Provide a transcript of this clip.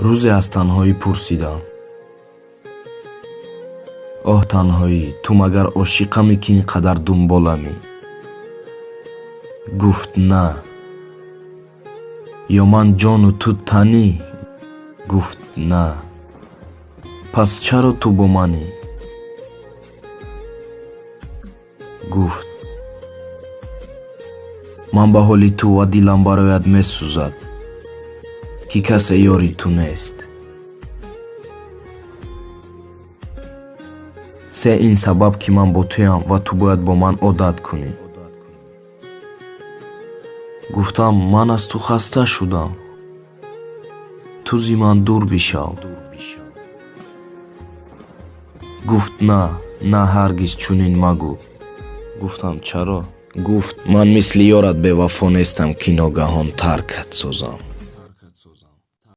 рӯзе аз танҳоӣ пурсидам: оҳ танҳоӣ, ту магар ошиқаме, ки ин қадар дунболамӣ? гуфт на. ё ман ҷону ту танӣ? гуфт на. пас чаро ту бо манӣ? гуфт ман ба ҳоли ту ва дилам барояд месӯзад, ки касе ёри ту нест. се ин сабаб, ки ман бо туям ва ту бояд бо ман одат кунӣ. гуфтам ман аз ту хаста шудам, ту зи ман дур бишав. гуфт на ҳаргиз чунин магӯ. гуфтам чаро? гуфт ман мисли ёрат бевафо нестам, ки ногаҳон таркат созам.